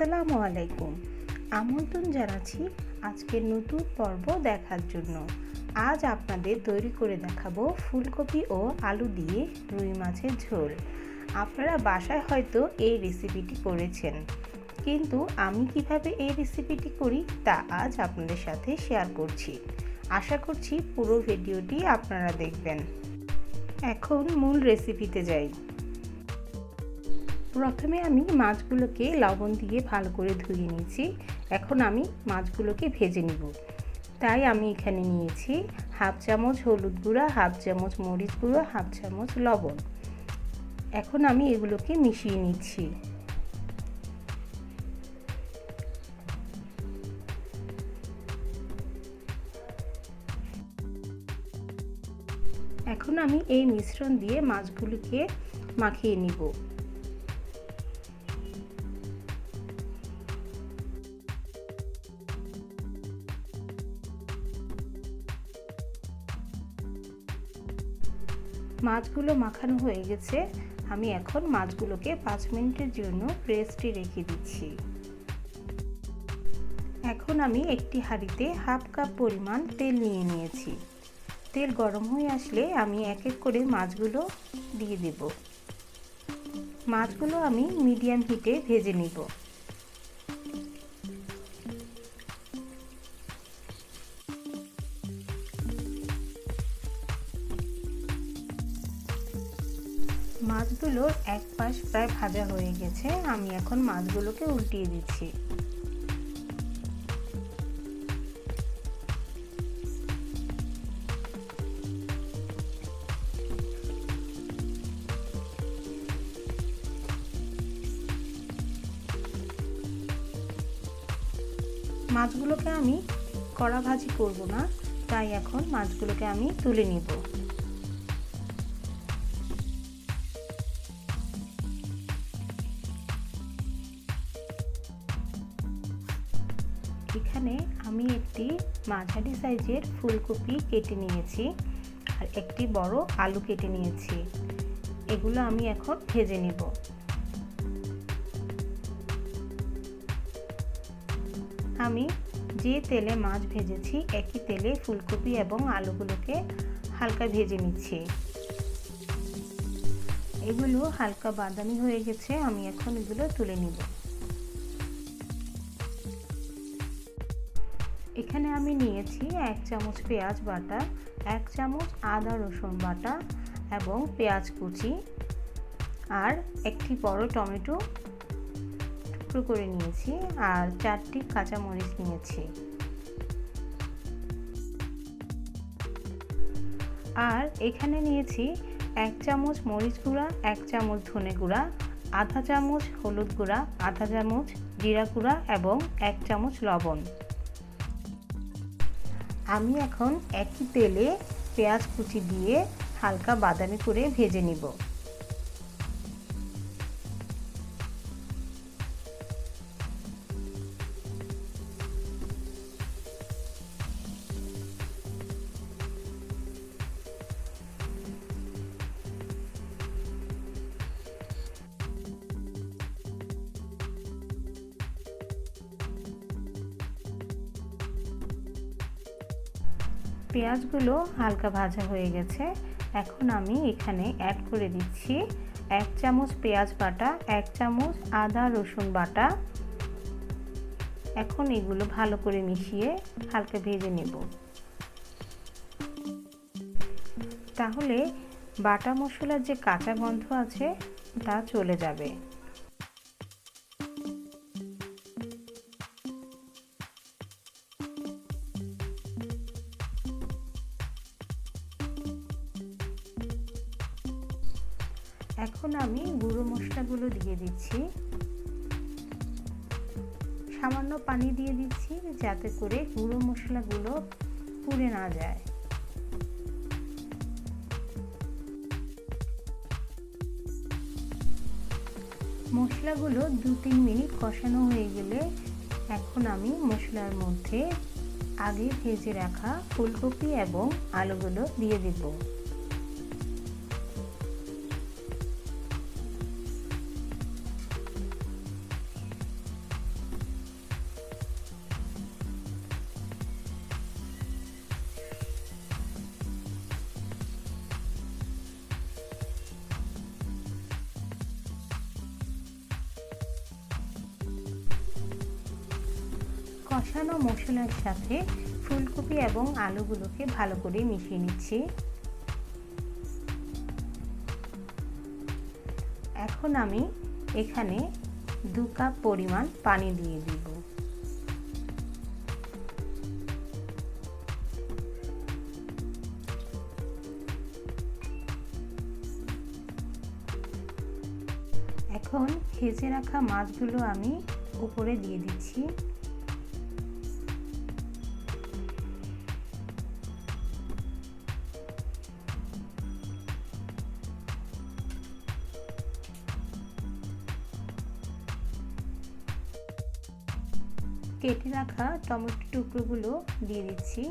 আসসালামু আলাইকুম। আমন্ত্রণ জানাচ্ছি আজকের নতুন পর্ব দেখার জন্য। আজ আপনাদের তৈরি করে দেখাবো ফুলকপি ও আলু দিয়ে রুই মাছের ঝোল। আপনারা বাসায় হয়তো এই রেসিপিটি করেছেন, কিন্তু আমি কিভাবে এই রেসিপিটি করি তা আজ আপনাদের সাথে শেয়ার করছি। আশা করছি পুরো ভিডিওটি আপনারা দেখবেন। এখন মূল রেসিপিতে যাই। প্রথমে আমি মাছগুলোকে লবণ দিয়ে ভালো করে ধুয়ে নিয়েছি। এখন আমি মাছগুলোকে ভেজে নিব। তাই আমি এখানে নিয়েছি হাফ চামচ হলুদ গুঁড়া, হাফ চামচ মরিচ গুঁড়ো, হাফ চামচ লবণ। এখন আমি এগুলোকে মিশিয়ে নিচ্ছি। এখন আমি এই মিশ্রণ দিয়ে মাছগুলোকে মাখিয়ে নিব। মাছগুলো মাখানো হয়ে গেছে। আমি এখন মাছগুলোকে 5 মিনিটের জন্য রেস্টে রেখে দিচ্ছি। এখন আমি একটি হাঁড়িতে হাফ কাপ পরিমাণ তেল নিয়ে নিয়েছি। তেল গরম হয়ে আসলে আমি এক এক করে মাছগুলো দিয়ে দেব। মাছগুলো আমি মিডিয়াম হিটে ভেজে নিব। মাছগুলোর এক পাশ প্রায় ভাজা হয়ে গেছে। আমি এখন মাছগুলোকে উল্টিয়ে দিচ্ছি। মাছগুলোকে আমি কড়া ভাজি করব না, তাই এখন মাছগুলোকে আমি তুলে নিব। এখানে আমি একটি মাঝারি সাইজের ফুলকপি কেটে নিয়েছি আর একটি বড় আলু কেটে নিয়েছি। এগুলো আমি এখন ভেজে নিব। আমি যে তেলে মাছ ভেজেছি একই তেলে ফুলকপি এবং আলুগুলোকে হালকা ভেজে নিচ্ছি। এগুলো হালকা বাদামি হয়ে গেছে। আমি এখন এগুলো তুলে নিব। এখানে আমি নিয়েছি 1 চামচ পেঁয়াজ বাটা, 1 চামচ আদা রসুন বাটা এবং পেঁয়াজ কুচি আর একটি বড় টমেটো টুকরো করে নিয়েছি আর 4টি কাঁচামরিচ নিয়েছি। আর এখানে নিয়েছি 1 চামচ মরিচ গুঁড়া, 1 চামচ ধনে গুঁড়া, আধা চামচ হলুদ গুঁড়া, আধা চামচ জিরা গুঁড়া এবং 1 চামচ লবণ। আমি এখন একই তেলে পেঁয়াজ কুচি দিয়ে হালকা বাদামি করে ভেজে নিব। পেঁয়াজগুলো হালকা ভাজা হয়ে গেছে। এখন আমি এখানে অ্যাড করে দিচ্ছি 1 চামচ পেঁয়াজ বাটা, 1 চামচ আদা রসুন বাটা। এখন এগুলো ভালো করে মিশিয়ে হালকা ভেজে নেব। তাহলে বাটা মশলার যে কাঁচা গন্ধ আছে তা চলে যাবে। এখন আমি গুঁড়ো মশলাগুলো দিয়ে দিচ্ছি। সামান্য পানি দিয়ে দিচ্ছি যাতে করে গুঁড়ো মশলাগুলো পুড়ে না যায়। মশলাগুলো 2-3 মিনিট কষানো হয়ে গেলে এখন আমি মশলার মধ্যে আগে ভেজে রাখা ফুলকপি এবং আলুগুলো দিয়ে দেব। কষানো মশলার সাথে ফুলকপি এবং আলুগুলোকে ভালো করে মিশিয়ে নিচ্ছি। এখন আমি এখানে 2 কাপ পরিমাণ পানি দিয়ে দিব। এখন ভেজে রাখা মাছগুলো আমি উপরে দিয়ে দিচ্ছি। কেটে রাখা টমেটো টুকরোগুলো দিয়ে দিচ্ছি।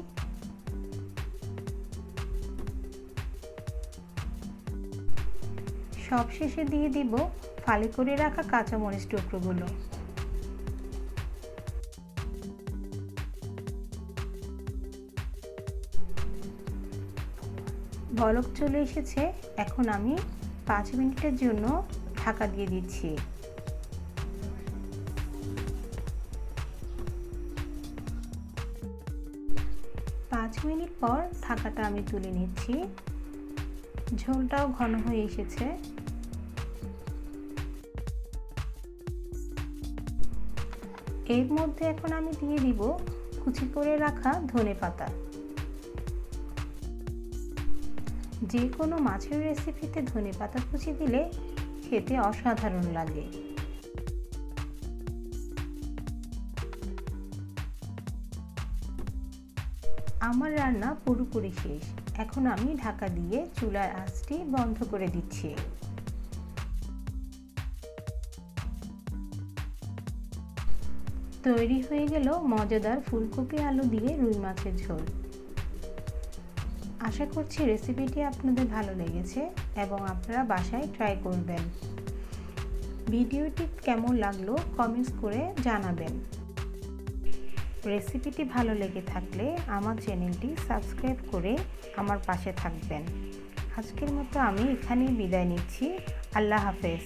সবশেষে দিয়ে দিব ফালি করে রাখা কাঁচামরিচ টুকরোগুলো। বলক চলে এসেছে, এখন আমি 5 মিনিটের জন্য ঢাকা দিয়ে দিচ্ছি। পাঁচ মিনিট পর ঢাকাটা আমি তুলে নিচ্ছি। ঝোলটাও ঘন হয়ে এসেছে। এর মধ্যে এখন আমি দিয়ে দিব কুচি করে রাখা ধনেপাতা। যে কোনো মাছের রেসিপিতে ধনেপাতা কুচি দিলে খেতে অসাধারণ লাগে। আমার রান্না পুরোপুরি শেষ। এখন আমি ঢাকা দিয়ে চুলার আঁচটি বন্ধ করে দিচ্ছি। তৈরি হয়ে গেল মজাদার ফুলকপি আলু দিয়ে রুই মাছের ঝোল। আশা করছি রেসিপিটি আপনাদের ভালো লেগেছে এবং আপনারা বাসায় ট্রাই করবেন। ভিডিওটি কেমন লাগলো কমেন্টস করে জানাবেন। রেসিপিটি ভালো লেগে থাকলে আমার চ্যানেলটি সাবস্ক্রাইব করে আমার পাশে থাকবেন। আজকের মতো আমি এখানেই বিদায় নিচ্ছি। আল্লাহ হাফেজ।